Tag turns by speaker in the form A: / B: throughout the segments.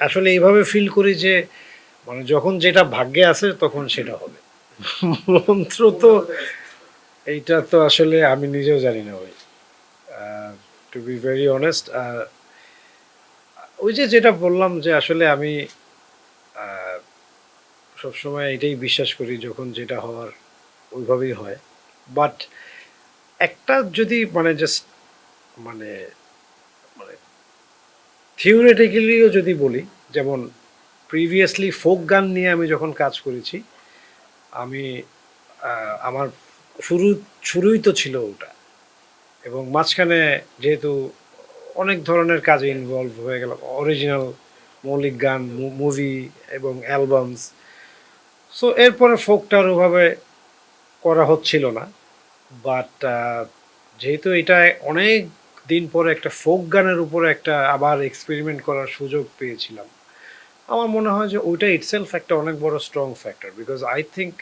A: আসলে এইভাবে ফিল করি যে মানে যখন যেটা ভাগ্যে আছে তখন সেটা হবে। মন্ত্র তো এইটা তো আসলে আমি নিজেও জানি না ভাই। টু বি ভেরি অনেস্ট, ওই যে যেটা বললাম যে আসলে আমি আহ, সবসময় এটাই বিশ্বাস করি যখন যেটা হওয়ার ওইভাবেই হয়। বাট একটা যদি মানে জাস্ট মানে মানে থিওরিটিক্যালিও যদি বলি, যেমন প্রিভিয়াসলি ফোক গান নিয়ে আমি যখন কাজ করেছি, আমি আমার শুরু শুরুই তো ছিল ওটা, এবং মাঝখানে যেহেতু অনেক ধরনের কাজে ইনভলভ হয়ে গেল, অরিজিনাল মৌলিক গান, মুভি এবং অ্যালবামস। সো এরপরে ফোকটার ওভাবে করা হচ্ছিল না। বাট যেহেতু এটা অনেক দিন পরে একটা ফোক গানের উপরে একটা আবার এক্সপেরিমেন্ট করার সুযোগ পেয়েছিলাম, আমার মনে হয় যে ওইটা ইটসেলফ একটা অনেক বড় strong factor. Because I think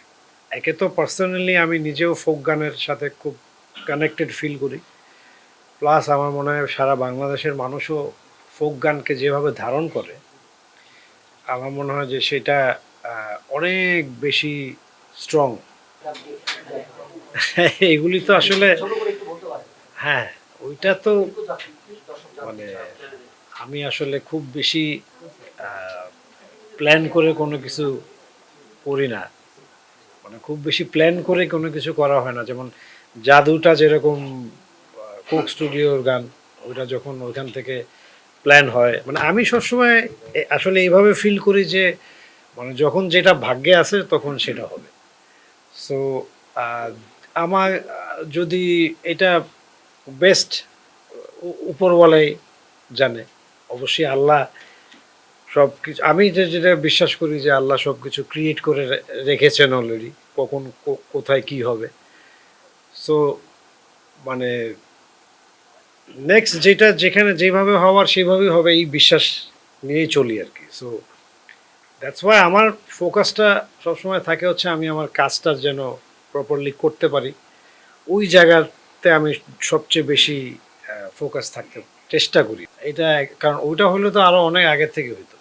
A: একে তো পার্সোনালি আমি নিজেও ফোক গানের সাথে খুব কানেক্টেড ফিল করি, প্লাস আমার মনে হয় সারা বাংলাদেশের মানুষও ফোক গানকে যেভাবে ধারণ করে, আমার মনে হয় যে সেটা অনেক বেশি স্ট্রং। এগুলি তো আসলে, হ্যাঁ, ওইটা তো মানে আমি আসলে খুব বেশি প্ল্যান করে কোনো কিছু করি না, মানে খুব বেশি প্ল্যান করে কোনো কিছু করা হয় না। যেমন জাদুটা যেরকম কোক স্টুডিওর গান, ওইটা যখন ওইখান থেকে প্ল্যান হয়, মানে আমি সবসময় আসলে এইভাবে ফিল করি যে মানে যখন যেটা ভাগ্যে আছে তখন সেটা হবে। সো আমার যদি এটা বেস্ট উপরওয়ালাই জানে, অবশ্যই আল্লাহ সব কিছু, আমি যে যেটা বিশ্বাস করি যে আল্লাহ সব কিছু ক্রিয়েট করে রেখেছেন অলরেডি, কখন কোথায় কি হবে। সো মানে নেক্সট যেটা যেখানে যেভাবে হওয়ার সেভাবেই হবে, এই বিশ্বাস নিয়েই চলি আর কি। সো দ্যাটস ওয়াই আমার ফোকাসটা সবসময় থাকে হচ্ছে আমি আমার কাজটা যেন প্রপারলি করতে পারি, ওই জায়গাতে আমি সবচেয়ে বেশি ফোকাস থাকতে চেষ্টা করি। এটা কারণ ওইটা হলে তো আরো অনেক আগের থেকে হইতো,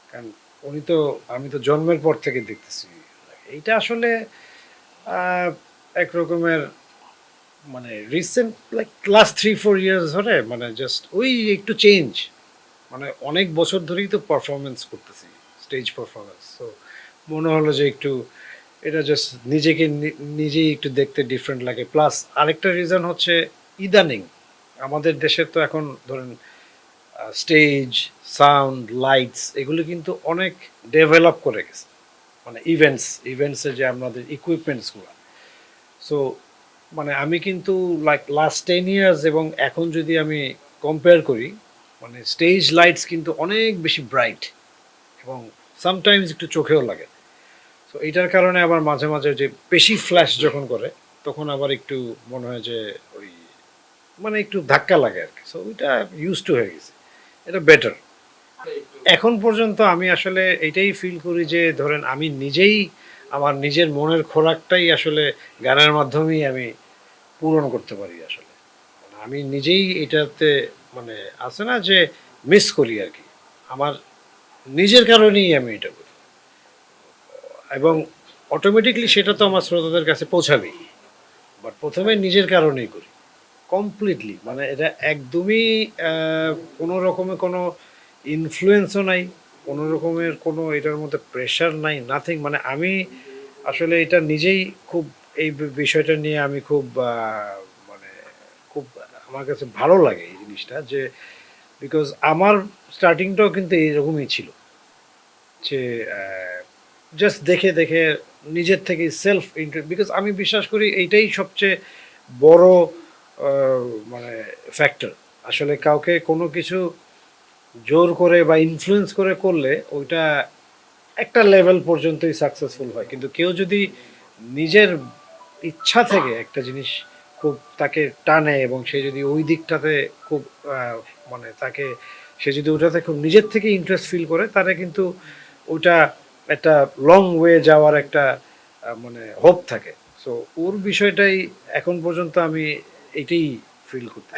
A: কারণ উনি তো, আমি তো জন্মের পর থেকে দেখতেছি। এইটা আসলে আহ, এক রকমের মানে রিসেন্ট লাইক লাস্ট 3-4 ইয়ার্স ধরে মানে জাস্ট ওই একটু চেঞ্জ, মানে অনেক বছর ধরেই তো পারফরমেন্স করতেছি, স্টেজ পারফরমেন্স। তো মনে হলো যে একটু এটা জাস্ট নিজেকে নিজেই একটু দেখতে ডিফারেন্ট লাগে। প্লাস আরেকটা রিজন হচ্ছে ইদানিং আমাদের দেশের তো এখন ধরেন স্টেজ, সাউন্ড, লাইটস এগুলো কিন্তু অনেক ডেভেলপ করে গেছে, মানে ইভেন্টসের যে আমাদের ইকুইপমেন্টসগুলো। সো মানে আমি কিন্তু লাইক লাস্ট 10 ইয়ার্স এবং এখন যদি আমি কম্পেয়ার করি, মানে স্টেজ লাইটস কিন্তু অনেক বেশি ব্রাইট এবং সামটাইমস একটু চোখেও লাগে। তো এইটার কারণে আবার মাঝে মাঝে যে বেশি ফ্ল্যাশ যখন করে তখন আবার একটু মনে হয় যে ওই মানে একটু ধাক্কা লাগে আর কি। সো ওইটা ইউজ টু হয়ে গেছে, এটা বেটার। এখন পর্যন্ত আমি আসলে এইটাই ফিল করি যে ধরেন আমি নিজেই আমার নিজের মনের খোরাকটাই আসলে গানের মাধ্যমেই আমি পূরণ করতে পারি আসলে। মানে আমি নিজেই এটাতে মানে আছে না যে মিস করি আর কি, আমার নিজের কারণেই আমি এটা করি, এবং অটোমেটিকলি সেটা তো আমার শ্রোতাদের কাছে পৌঁছাবেই। বাট প্রথমে নিজের কারণেই করি কমপ্লিটলি, মানে এটা একদমই কোনো রকমের কোনো ইনফ্লুয়েন্সও নাই, কোনো রকমের কোনো এটার মধ্যে প্রেশার নাই, নাথিং। মানে আমি আসলে এটা নিজেই খুব এই বিষয়টা নিয়ে আমি খুব মানে খুব আমার কাছে ভালো লাগে এই জিনিসটা, যে বিকজ আমার স্টার্টিংটাও কিন্তু এইরকমই ছিল, যে জাস্ট দেখে দেখে নিজের থেকে সেলফ বিকজ আমি বিশ্বাস করি এইটাই সবচেয়ে বড় মানে ফ্যাক্টর। আসলে কাউকে কোনো কিছু জোর করে বা ইনফ্লুয়েন্স করে করলে ওইটা একটা লেভেল পর্যন্তই সাকসেসফুল হয়, কিন্তু কেউ যদি নিজের ইচ্ছা থেকে একটা জিনিস খুব তাকে টানে এবং সে যদি ওই দিকটাতে খুব আহ, মানে তাকে, সে যদি ওটাতে খুব নিজের থেকে ইন্টারেস্ট ফিল করে, তাহলে কিন্তু ওইটা একটা লং ওয়ে যাওয়ার একটা মানে হোপ থাকে। সো ওর বিষয়টাই এখন পর্যন্ত আমি এটাই ফিল করতে